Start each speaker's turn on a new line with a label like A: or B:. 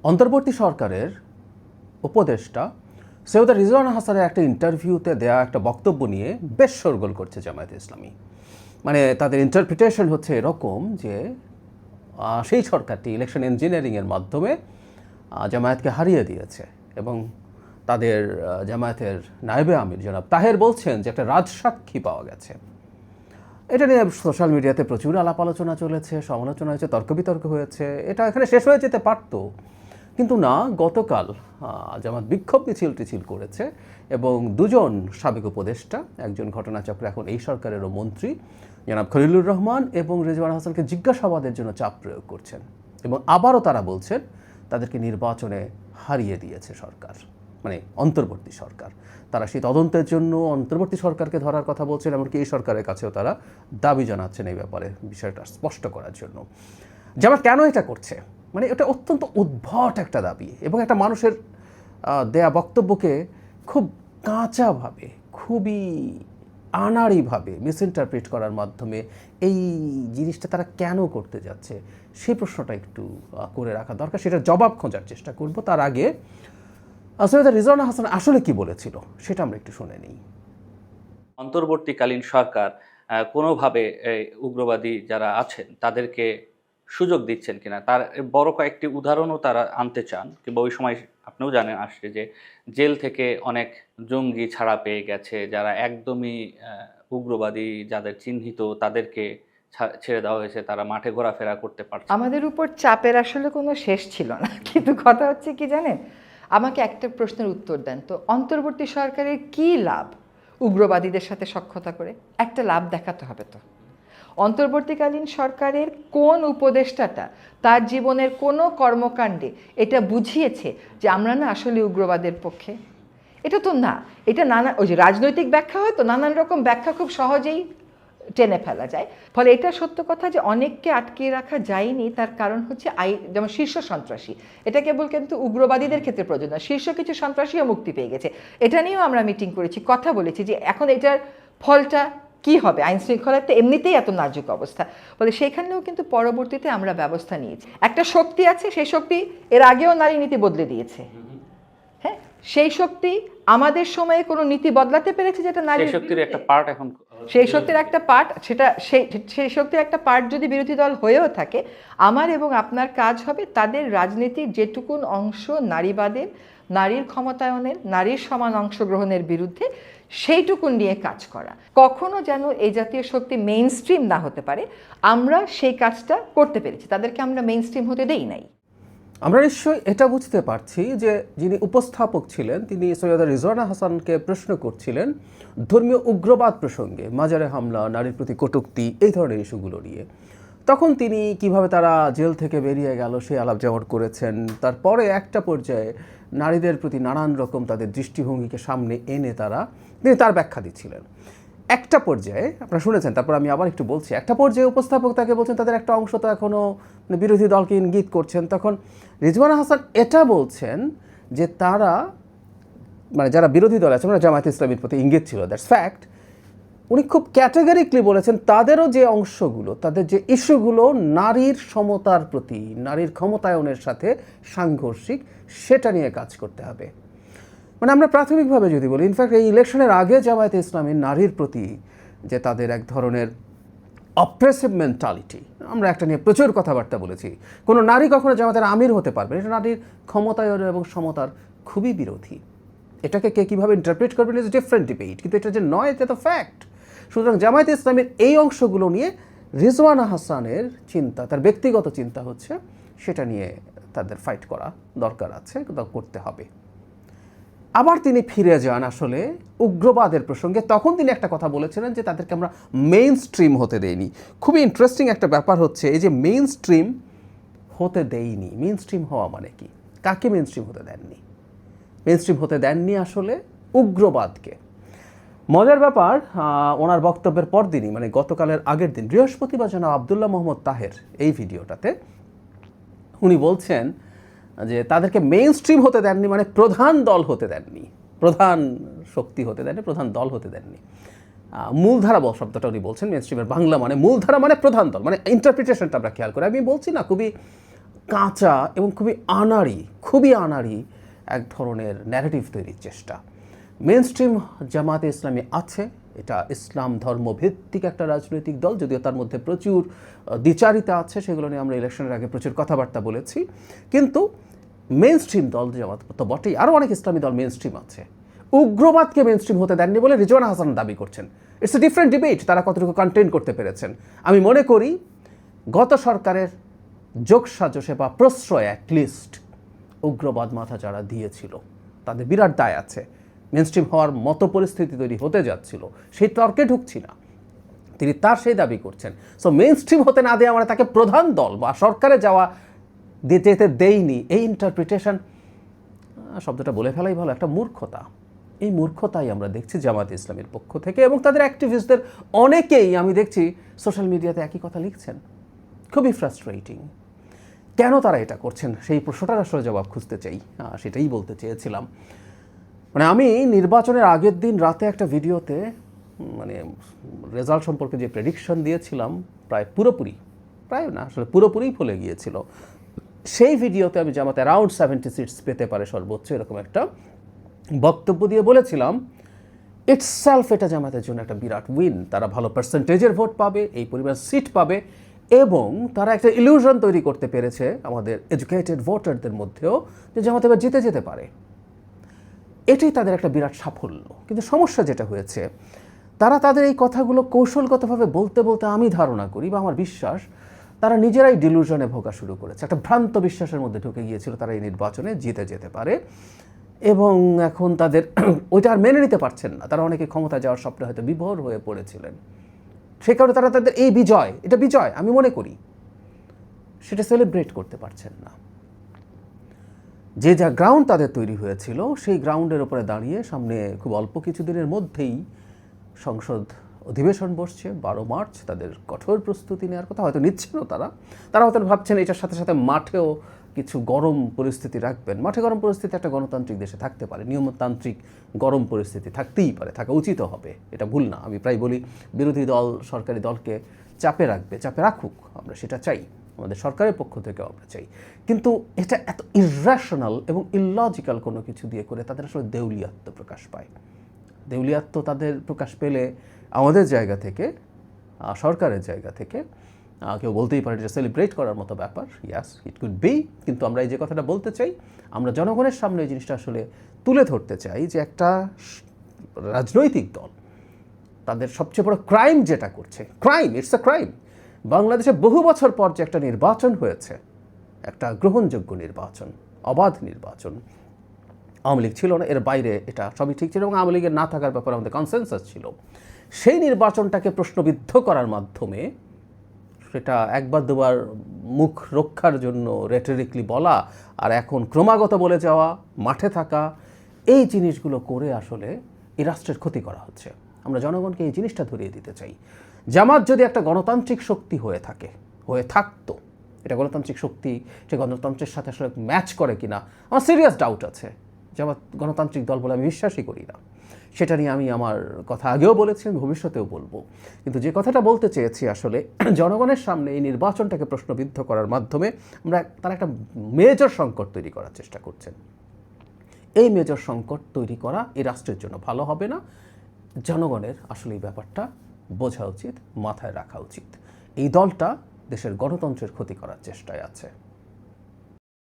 A: অন্তর্বর্তী সরকারের উপদেষ্টা সৈয়দ রিজওয়ানা হাসানের একটা ইন্টারভিউতে দেয়া একটা বক্তব্য নিয়ে বেশ শোরগোল করছে জামায়াতে ইসলামী। মানে তাদের ইন্টারপ্রিটেশন হচ্ছে এরকম যে সেই সরকারটি ইলেকশন ইঞ্জিনিয়ারিংয়ের মাধ্যমে জামায়াতকে হারিয়ে দিয়েছে এবং তাদের জামায়াতের নায়েবে আমির জনাব তাহের বলছেন যে একটা রাজসাক্ষী পাওয়া গেছে। এটা নিয়ে সোশ্যাল মিডিয়াতে প্রচুর আলাপ আলোচনা চলেছে, সমালোচনা হয়েছে, তর্ক বিতর্ক হয়েছে। এটা এখানে শেষ হয়ে যেতে পারতো, কিন্তু না। গতকাল জামাত বিক্ষোভ মিছিল করেছে এবং দুজন সাবেক উপদেষ্টা, একজন ঘটনাচক্রে এখন এই সরকারেরও মন্ত্রী জনাব খলিলুর রহমান এবং রিজওয়ানা হাসানকে জিজ্ঞাসাবাদের জন্য চাপ প্রয়োগ করছেন এবং আবারও তারা বলছেন তাদেরকে নির্বাচনে হারিয়ে দিয়েছে সরকার, মানে অন্তর্বর্তী সরকার। তারা সেই তদন্তের জন্য অন্তর্বর্তী সরকারকে ধরার কথা বলছেন, এমনকি এই সরকারের কাছেও তারা দাবি জানাচ্ছেন এই ব্যাপারে বিষয়টা স্পষ্ট করার জন্য। জামাত কেন এটা করছে, মানে এটা অত্যন্ত উদ্ভট একটা দাবি এবং একটা মানুষের দেয়া বক্তব্যকে খুব কাঁচাভাবে, খুবই আনাড়িভাবে মিসইন্টারপ্রিট করার মাধ্যমে এই জিনিসটা তারা কেন করতে যাচ্ছে সেই প্রশ্নটা একটু করে রাখা দরকার। সেটা জবাব খোঁজার চেষ্টা করব। তার আগে সৈয়দ রিজওয়ানা হাসান আসলে কি বলেছিল সেটা আমরা একটু শুনে নিই।
B: অন্তর্বর্তীকালীন সরকার কোনোভাবে উগ্রবাদী যারা আছেন তাদেরকে সুযোগ দিচ্ছেন কিনা তার বড় কয়েকটি উদাহরণও তারা আনতে চান, কিংবা ওই সময় আপনিও জানেন আসছে যে জেল থেকে অনেক জঙ্গি ছাড়া পেয়ে গেছে, যারা একদমই উগ্রবাদী যাদের চিহ্নিত তাদেরকে ছেড়ে দেওয়া হয়েছে, তারা মাঠে ঘোরাফেরা করতে পারছে।
C: আমাদের উপর চাপের আসলে কোনো শেষ ছিল না, কিন্তু কথা হচ্ছে কি জানেন, আমাকে একটা প্রশ্নের উত্তর দেন তো, অন্তর্বর্তী সরকারের কি লাভ উগ্রবাদীদের সাথে সখ্যতা করে? একটা লাভ দেখাতে হবে তো। অন্তর্বর্তীকালীন সরকারের কোন উপদেষ্টাটা তার জীবনের কোনো কর্মকাণ্ডে এটা বুঝিয়েছে যে আমরা না আসলে উগ্রবাদের পক্ষে? এটা তো না। এটা ওই যে রাজনৈতিক ব্যাখ্যা হয় তো, নানান রকম ব্যাখ্যা খুব সহজেই টেনে ফেলা যায়। ফলে এটা সত্য কথা যে অনেককে আটকে রাখা যায়নি, তার কারণ হচ্ছে যেমন শীর্ষ সন্ত্রাসী, এটা কেবল কিন্তু উগ্রবাদীদের ক্ষেত্রে প্রযোজ্য না, শীর্ষ কিছু সন্ত্রাসীও মুক্তি পেয়ে গেছে। এটা নিয়েও আমরা মিটিং করেছি, কথা বলেছি যে এখন এটার ফলটা কি হবে। আইন শৃঙ্খলাতে এমনিতেই এত নাজুক অবস্থা, ফলে সেখানেও কিন্তু পরবর্তীতে আমরা ব্যবস্থা নিয়েছি। একটা শক্তি আছে, সেই শক্তি এর আগেও নারী নীতি বদলে দিয়েছে। হ্যাঁ, সেই শক্তি আমাদের সময়ে কোনো নীতি বদলাতে পেরেছে যেটা নারী
B: শক্তির একটা পার্ট, এখন
C: সেই শক্তির একটা পার্ট, সেই শক্তির একটা পার্ট যদি বিরোধী দল হয়েও থাকে, আমার এবং আপনার কাজ হবে তাদের রাজনীতির যেটুকুন অংশ নারীবাদের, নারীর ক্ষমতায়নের, নারীর সমান অংশগ্রহণের বিরুদ্ধে, সেইটুকুন নিয়ে কাজ করা। কখনো যেন এই জাতীয় শক্তি মেইন স্ট্রিম না হতে পারে, আমরা সেই কাজটা করতে পেরেছি। তাদেরকে আমরা মেইন স্ট্রিম হতে দেই নাই।
A: আমরা নিশ্চয়ই এটা বুঝতে পারছি যে যিনি উপস্থাপক ছিলেন তিনি সৈয়দ রিজওয়ানা হাসানকে প্রশ্ন করছিলেন ধর্মীয় উগ্রবাদ প্রসঙ্গে, মাজারে হামলা, নারীর প্রতি কটূক্তি, এই ধরনের ইস্যুগুলো নিয়ে। তখন তিনি কিভাবে তারা জেল থেকে বেরিয়ে গেল সেই আলাপ যেমন করেছেন। তারপরে একটা পর্যায়ে নারীদের প্রতি নানান রকম তাদের দৃষ্টিভঙ্গিকে সামনে এনে তিনি তার ব্যাখ্যা দিচ্ছিলেন। একটা পর্যায়ে আপনারা শুনেছেন, তারপর আমি আবার একটু বলছি, একটা পর্যায়ে উপস্থাপক তাকে বলছেন তাদের একটা অংশ তো এখনও বিরোধী দলকে ইঙ্গিত করছেন। তখন রিজওয়ানা হাসান এটা বলছেন যে তারা, মানে যারা বিরোধী দল আছে, মানে জামায়াত ইসলামীর প্রতি ইঙ্গিত ছিল, দ্যাটস ফ্যাক্ট। উনি খুব ক্যাটেগরিক্যালি বলেছেন তাদেরও যে অংশগুলো, তাদের যে ইস্যুগুলো নারীর সমতার প্রতি, নারীর ক্ষমতায়নের সাথে সাংঘর্ষিক, সেটা নিয়ে কাজ করতে হবে। মানে আমরা প্রাথমিকভাবে যদি বলি, ইনফ্যাক্ট এই ইলেকশনের আগে জামায়াতে ইসলামী নারীর প্রতি যে তাদের এক ধরনের অপ্রেসিভ মেন্টালিটি, আমরা একটা নিয়ে প্রচুর কথাবার্তা বলেছি। কোনো নারী কখনো জামাতের আমির হতে পারবে, এটা নারীর ক্ষমতায়ন এবং সমতার খুবই বিরোধী। এটাকে কে কীভাবে ইন্টারপ্রেট করবেন ইজ ডিফারেন্ট ডিবেট, কিন্তু এটা যে নয় এটা তো ফ্যাক্ট। সুতরাং জামায়াতে ইসলামের এই অংশগুলো নিয়ে রিজওয়ানা হাসানের চিন্তা, তার ব্যক্তিগত চিন্তা হচ্ছে সেটা নিয়ে তাদের ফাইট করা দরকার আছে, করতে হবে। আবার তিনি ফিরে যান আসলে উগ্রবাদের প্রসঙ্গে। তখন তিনি একটা কথা বলেছিলেন যে তাদেরকে আমরা মেইন স্ট্রিম হতে দেইনি। খুবই ইন্টারেস্টিং একটা ব্যাপার হচ্ছে এই যে মেইন স্ট্রিম হতে দেইনি, মেইন স্ট্রিম হওয়া মানে কি? কাকে মেইন স্ট্রিম হতে দেননি? মেইন স্ট্রিম হতে দেননি আসলে উগ্রবাদকে। মজার ব্যাপার, ওনার বক্তব্যের পরদিনই, মানে গতকালের আগের দিন বৃহস্পতিবার, জনাব আবদুল্লাহ মোহাম্মদ তাহের এই ভিডিওটাতে উনি বলছেন যে তাদেরকে মেইন স্ট্রিম হতে দেননি, মানে প্রধান দল হতে দেননি, প্রধান শক্তি হতে দেননি, প্রধান দল হতে দেননি। মূলধারা শব্দটা উনি বলছেন, মেইন স্ট্রিমের বাংলা মানে মূলধারা, মানে প্রধান দল, মানে ইন্টারপ্রিটেশনটা আমরা খেয়াল করি। আমি বলছি না, খুবই কাঁচা এবং খুবই আনাড়ি এক ধরনের ন্যারেটিভ তৈরির চেষ্টা। মেইনস্ট্রিম জামাতে ইসলামী আছে, এটা ইসলাম ধর্মভিত্তিক একটা রাজনৈতিক দল, যদিও তার মধ্যে প্রচুর দ্বিচারিতা আছে, সেগুলো নিয়ে আমরা ইলেকশনের আগে প্রচুর কথাবার্তা বলেছি। কিন্তু মেইনস্ট্রিম দল জামাত তো বটেই, আরও অনেক ইসলামী দল মেইনস্ট্রিম আছে। উগ্রবাদকে মেইনস্ট্রিম হতে দেননি বলে রিজওয়ানা হাসান দাবি করছেন। ইটস এ ডিফারেন্ট ডিবেট, তারা কতটুকু কন্টেইন করতে পেরেছেন। আমি মনে করি গত সরকারের যোগসাজশে বা প্রশ্রয় অ্যাটলিস্ট উগ্রবাদ মাথা যারা দিয়েছিল তাদের বিরাট দায় আছে। মেইনস্ট্রিম হওয়ার মতো পরিস্থিতি তৈরি হতে যাচ্ছিল, সেই তর্কে ঢুকছি না, তিনি তার সেই দাবি করছেন। সো মেইনস্ট্রিম হতে না দিয়ে আমরা তাকে প্রধান দল বা সরকারে যাওয়া যেতে দেইনি, এই ইন্টারপ্রিটেশন, শব্দটা বলে ফেলাই ভালো, একটা মূর্খতা। এই মূর্খতাই আমরা দেখছি জামাত ইসলামের পক্ষ থেকে, এবং তাদের অ্যাক্টিভিস্টদের অনেকেই আমি দেখছি সোশ্যাল মিডিয়াতে একই কথা লিখছেন। খুবই ফ্রাস্ট্রেটিং। কেন তারা এটা করছেন সেই প্রশ্নটার আসলে জবাব খুঁজতে চাই, সেটাই বলতে চেয়েছিলাম। মানে আমি নির্বাচনের আগের দিন রাতে একটা ভিডিওতে মানে রেজাল্ট সম্পর্কে যে প্রেডিকশন দিয়েছিলাম পুরোপুরি ফলে গিয়েছিল। সেই ভিডিওতে আমি জামাতে অ্যারাউন্ড 70 সিটস পেতে পারে সর্বোচ্চ, এরকম একটা বক্তব্য দিয়ে বলেছিলাম ইটসেলফ এটা জামাতের জন্য একটা বিরাট উইন। তারা ভালো পার্সেন্টেজের ভোট পাবে, এই পরিমাণ সিট পাবে, এবং তারা একটা ইলিউশন তৈরি করতে পেরেছে আমাদের এডুকেটেড ভোটারদের মধ্যেও যে জামাত এবার জিতে যেতে পারে। এটাই তাদের একটা বিরাট সাফল্য। কিন্তু সমস্যা যেটা হয়েছে, তারা তাদের এই কথাগুলো কৌশলগতভাবে বলতে বলতে আমি ধারণা করি বা আমার বিশ্বাস তারা নিজেরাই ডিলুশনে ভোগা শুরু করেছে। একটা ভ্রান্ত বিশ্বাসের মধ্যে ঢুকে গিয়েছিল তারা এই নির্বাচনে জিতে যেতে পারে, এবং এখন তাদের ওইটা আর মেনে নিতে পারছেন না। তারা অনেকে ক্ষমতা যাওয়ার স্বপ্নে হয়তো বিভোর হয়ে পড়েছিলেন, সে কারণে তারা তাদের এই বিজয় আমি মনে করি সেটা সেলিব্রেট করতে পারছেন না। যে যা গ্রাউন্ড তাদের তৈরি হয়েছিল সেই গ্রাউন্ডের উপরে দাঁড়িয়ে সামনে খুব অল্প কিছুদিনের মধ্যেই সংসদ অধিবেশন বসছে 12 মার্চ। তাদের কঠোর প্রস্তুতি নেওয়ার কথা হয়তো নিচ্ছেনও, তারা হয়তো ভাবছেন এটার সাথে সাথে মাঠেও কিছু গরম পরিস্থিতি রাখবেন। মাঠে গরম পরিস্থিতি একটা গণতান্ত্রিক দেশে থাকতে পারে, নিয়মতান্ত্রিক গরম পরিস্থিতি থাকতেই পারে, থাকা উচিত হবে, এটা ভুল না। আমি প্রায় বলি বিরোধী দল সরকারি দলকে চাপে রাখুক, আমরা সেটা চাই, আমাদের সরকারের পক্ষ থেকেও আমরা চাই। কিন্তু এটা এত ইররেশনাল এবং ইললজিক্যাল কোনো কিছু দিয়ে করে তাদের আসলে দেউলিয়াত্ম প্রকাশ পায়। দেউলিয়াত্ম তাদের প্রকাশ পেলে আমাদের জায়গা থেকে, সরকারের জায়গা থেকে কেউ বলতেই পারে এটা সেলিব্রেট করার মতো ব্যাপার। ইয়াস, ইট কুড বি। কিন্তু আমরা এই যে কথাটা বলতে চাই, আমরা জনগণের সামনে এই জিনিসটা আসলে তুলে ধরতে চাই যে একটা রাজনৈতিক দল তাদের সবচেয়ে বড় ক্রাইম যেটা করছে, ইটস আ ক্রাইম। বাংলাদেশে বহু বছর পর যে একটা নির্বাচন হয়েছে, একটা গ্রহণযোগ্য নির্বাচন, অবাধ নির্বাচন, আওয়ামী লীগ ছিল না, এর বাইরে এটা সবই ঠিক ছিল, এবং আওয়ামী লীগের না থাকার ব্যাপারে আমাদের কনসেনসাস ছিল। সেই নির্বাচনটাকে প্রশ্নবিদ্ধ করার মাধ্যমে, সেটা একবার দুবার মুখ রক্ষার জন্য রেটরিকলি বলা আর এখন ক্রমাগত বলে যাওয়া, মাঠে থাকা, এই জিনিসগুলো করে আসলে এই রাষ্ট্রের ক্ষতি করা হচ্ছে। আমরা জনগণকে এই জিনিসটা ধরিয়ে দিতে চাই। জামাত যদি একটা গণতান্ত্রিক শক্তি হয়ে থাকতো, এটা গণতান্ত্রিক শক্তি, সে গণতন্ত্রের সাথে আসলে ম্যাচ করে কিনা আমার সিরিয়াস ডাউট আছে। জামাত গণতান্ত্রিক দল বলে আমি বিশ্বাসই করি না। সেটা নিয়ে আমি আমার কথা আগেও বলেছি, আমি ভবিষ্যতেও বলবো। কিন্তু যে কথাটা বলতে চেয়েছি আসলে, জনগণের সামনে এই নির্বাচনটাকে প্রশ্নবিদ্ধ করার মাধ্যমে তারা একটা মেজর সংকট তৈরি করার চেষ্টা করছেন। এই মেজর সংকট তৈরি করা এই রাষ্ট্রের জন্য ভালো হবে না। জনগণের আসলে এই ব্যাপারটা বোঝা উচিত, মাথায় রাখা উচিত। এই দলটা দেশের গণতন্ত্রের ক্ষতি করার চেষ্টায় আছে।